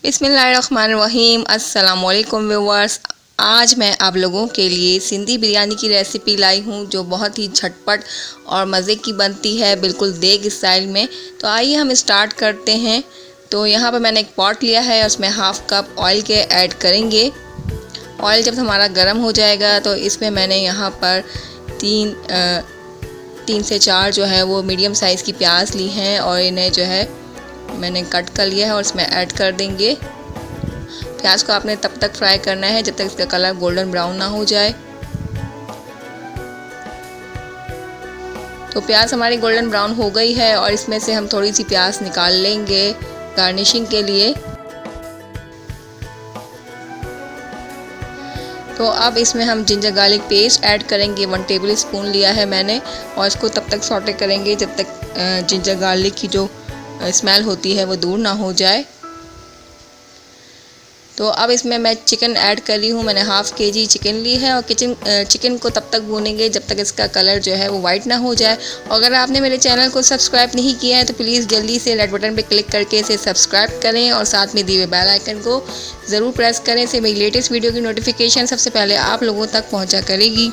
बिस्मिल्लाहिर्रहमानिर्रहीम। अस्सलामुअलैकुम व्यूअर्स। आज मैं आप लोगों के लिए सिंधी बिरयानी की रेसिपी लाई हूँ जो बहुत ही झटपट और मज़े की बनती है, बिल्कुल देग स्टाइल में। तो आइए हम स्टार्ट करते हैं। तो यहाँ पर मैंने एक पॉट लिया है, उसमें हाफ़ कप ऑयल के ऐड करेंगे। ऑयल जब हमारा गर्म हो जाएगा तो इसमें मैंने यहाँ पर तीन से चार जो है वो मीडियम साइज़ की प्याज ली हैं और इन्हें जो है मैंने कट कर लिया है और इसमें ऐड कर देंगे। प्याज को आपने तब तक फ्राई करना है जब तक इसका कलर गोल्डन ब्राउन ना हो जाए। तो प्याज हमारी गोल्डन ब्राउन हो गई है और इसमें से हम थोड़ी सी प्याज निकाल लेंगे गार्निशिंग के लिए। तो अब इसमें हम जिंजर गार्लिक पेस्ट ऐड करेंगे। 1 टेबल स्पून लिया है मैंने और इसको तब तक सॉटे करेंगे जब तक जिंजर गार्लिक की जो स्मेल होती है वो दूर ना हो जाए। तो अब इसमें मैं चिकन ऐड कर रही हूँ। मैंने हाफ़ केजी चिकन ली है और चिकन को तब तक भूनेंगे जब तक इसका कलर जो है वो वाइट ना हो जाए। और अगर आपने मेरे चैनल को सब्सक्राइब नहीं किया है तो प्लीज़ जल्दी से रेड बटन पे क्लिक करके इसे सब्सक्राइब करें और साथ में दिए हुए बेल आइकन को ज़रूर प्रेस करें। इससे मेरी लेटेस्ट वीडियो की नोटिफिकेशन सबसे पहले आप लोगों तक पहुँचा करेगी।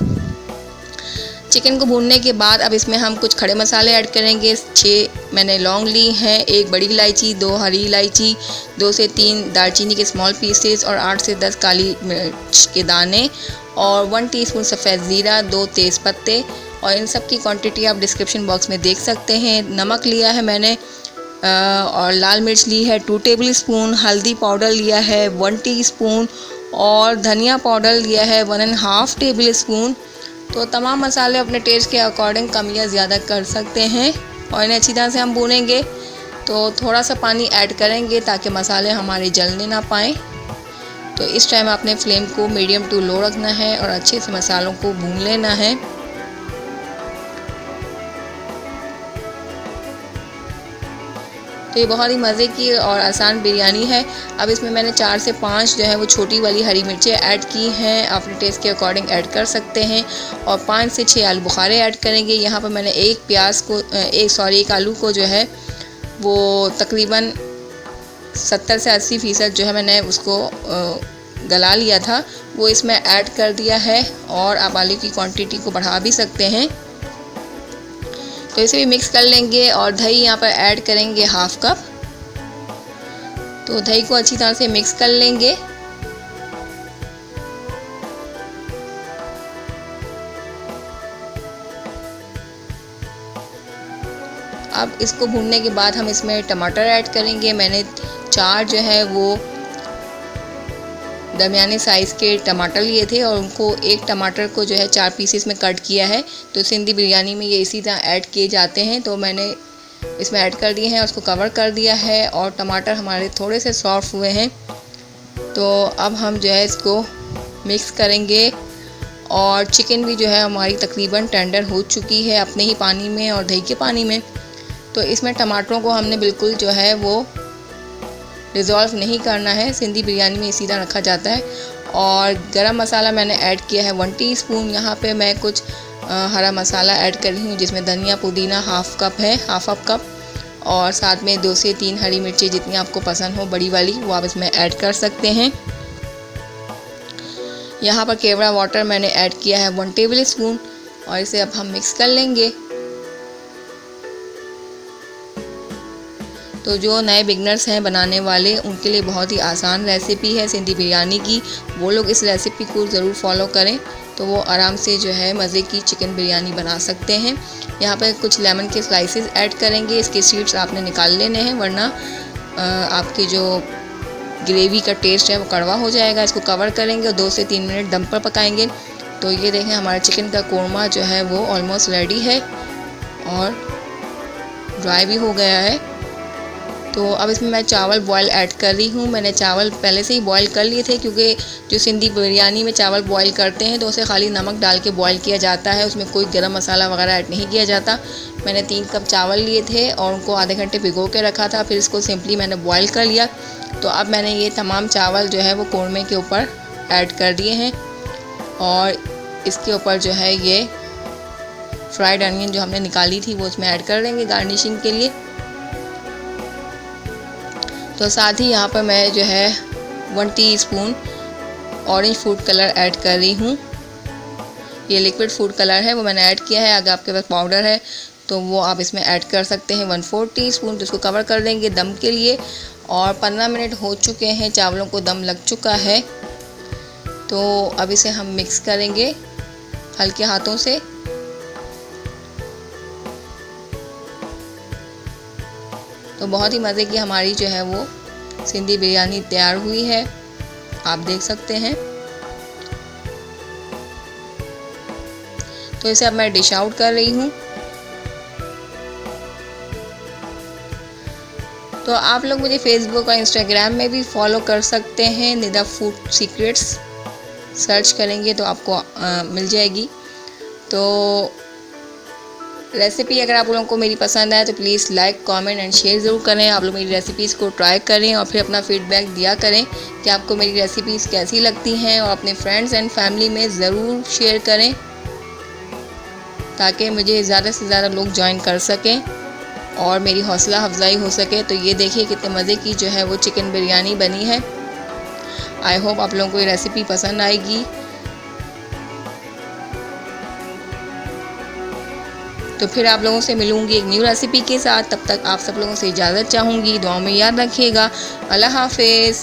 चिकन को भूनने के बाद अब इसमें हम कुछ खड़े मसाले ऐड करेंगे। 6 मैंने लौंग ली हैं, 1 बड़ी इलायची, 2 हरी इलायची, 2 से 3 दालचीनी के स्मॉल पीसेस और 8 से 10 काली मिर्च के दाने और 1 टीस्पून सफ़ेद ज़ीरा, 2 तेज़ पत्ते। और इन सब की क्वांटिटी आप डिस्क्रिप्शन बॉक्स में देख सकते हैं। नमक लिया है मैंने और लाल मिर्च ली है 2 टेबल स्पून, हल्दी पाउडर लिया है 1 टीस्पून और धनिया पाउडर लिया है 1.5 टेबल स्पून। तो तमाम मसाले अपने टेस्ट के अकॉर्डिंग कम या ज़्यादा कर सकते हैं और इन्हें अच्छी तरह से हम भूनेंगे। तो थोड़ा सा पानी ऐड करेंगे ताकि मसाले हमारे जलने ना पाएँ। तो इस टाइम आपने फ्लेम को मीडियम टू लो रखना है और अच्छे से मसालों को भून लेना है। तो ये बहुत ही मज़े की और आसान बिरयानी है। अब इसमें मैंने 4 से 5 जो है वो छोटी वाली हरी मिर्चें ऐड की हैं, अपने टेस्ट के अकॉर्डिंग ऐड कर सकते हैं। और 5 से 6 आलू बुखारे ऐड करेंगे। यहाँ पर मैंने एक आलू को जो है वो तकरीबन 70 से 80% जो है मैंने उसको गला लिया था, वो इसमें ऐड कर दिया है। और आप आलू की क्वांटिटी को बढ़ा भी सकते हैं। तो इसे भी मिक्स कर लेंगे और दही यहाँ पर ऐड करेंगे हाफ़ कप। तो दही को अच्छी तरह से मिक्स कर लेंगे। अब इसको भूनने के बाद हम इसमें टमाटर ऐड करेंगे। मैंने 4 जो है वो दरमियाने साइज़ के टमाटर लिए थे और उनको एक टमाटर को जो है 4 पीसेस में कट किया है। तो सिंधी बिरयानी में ये इसी तरह ऐड किए जाते हैं। तो मैंने इसमें ऐड कर दिए हैं और उसको कवर कर दिया है और टमाटर हमारे थोड़े से सॉफ्ट हुए हैं। तो अब हम जो है इसको मिक्स करेंगे और चिकन भी जो है हमारी तकरीबन टेंडर हो चुकी है अपने ही पानी में और दही के पानी में। तो इसमें टमाटरों को हमने बिल्कुल जो है वो डिज़ोल्व नहीं करना है, सिंधी बिरयानी में इसी तरह रखा जाता है। और गरम मसाला मैंने ऐड किया है 1 टीस्पून। यहाँ पे मैं कुछ हरा मसाला ऐड कर रही हूँ जिसमें धनिया पुदीना हाफ़ कप और साथ में 2 से 3 हरी मिर्ची जितनी आपको पसंद हो बड़ी वाली वो आप इसमें ऐड कर सकते हैं। यहाँ पर केवड़ा वाटर मैंने ऐड किया है 1 टेबल स्पून और इसे अब हम मिक्स कर लेंगे। तो जो नए बिगनर्स हैं बनाने वाले उनके लिए बहुत ही आसान रेसिपी है सिंधी बिरयानी की। वो लोग इस रेसिपी को ज़रूर फॉलो करें तो वो आराम से जो है मज़े की चिकन बिरयानी बना सकते हैं। यहाँ पर कुछ लेमन के स्लाइसेस ऐड करेंगे। इसके सीड्स आपने निकाल लेने हैं वरना आपकी जो ग्रेवी का टेस्ट है वो कड़वा हो जाएगा। इसको कवर करेंगे और 2 से 3 मिनट दम पर पकाएंगे। तो ये देखें हमारा चिकन का कोरमा जो है वो ऑलमोस्ट रेडी है और ड्राई भी हो गया है। तो अब इसमें मैं चावल बॉयल ऐड कर रही हूँ। मैंने चावल पहले से ही बॉयल कर लिए थे क्योंकि जो सिंधी बिरयानी में चावल बॉयल करते हैं तो उसे खाली नमक डाल के बॉयल किया जाता है, उसमें कोई गरम मसाला वगैरह ऐड नहीं किया जाता। मैंने 3 कप चावल लिए थे और उनको आधे घंटे भिगो के रखा था, फिर इसको सिंपली मैंने बॉयल कर लिया। तो अब मैंने ये तमाम चावल जो है वो कोरमे के ऊपर ऐड कर दिए हैं और इसके ऊपर जो है ये फ्राइड अनियन जो हमने निकाली थी वो इसमें ऐड कर देंगे गार्निशिंग के लिए। तो साथ ही यहाँ पर मैं जो है 1 teaspoon orange food colour add कर रही हूँ। ये लिक्विड फूड कलर है, वो मैंने ऐड किया है। अगर आपके पास पाउडर है तो वो आप इसमें ऐड कर सकते हैं 1/4 टीस्पून। तो इसको कवर कर देंगे दम के लिए। और 15 मिनट हो चुके हैं, चावलों को दम लग चुका है। तो अब इसे हम मिक्स करेंगे हल्के हाथों से। तो बहुत ही मज़े की हमारी जो है वो सिंधी बिरयानी तैयार हुई है, आप देख सकते हैं। तो इसे अब मैं डिश आउट कर रही हूँ। तो आप लोग मुझे फेसबुक और इंस्टाग्राम में भी फॉलो कर सकते हैं, निदा फूड सीक्रेट्स सर्च करेंगे तो आपको मिल जाएगी। तो रेसिपी अगर आप लोगों को मेरी पसंद आए तो please like, comment and share ज़रूर करें। आप लोग मेरी रेसिपीज़ को ट्राई करें और फिर अपना फीडबैक दिया करें कि आपको मेरी रेसिपीज़ कैसी लगती हैं, और अपने फ्रेंड्स एंड फैमिली में ज़रूर शेयर करें ताकि मुझे ज़्यादा से ज़्यादा लोग ज्वाइन कर सकें और मेरी हौसला अफजाई हो सके। तो ये देखिए कितने मज़े की जो है वो चिकन बिरयानी बनी है। आई होप आप लोगों को ये रेसिपी पसंद आएगी। तो फिर आप लोगों से मिलूंगी एक न्यू रेसिपी के साथ। तब तक आप सब लोगों से इजाज़त चाहूँगी। दुआओं में याद रखिएगा। अल्लाह हाफिज़।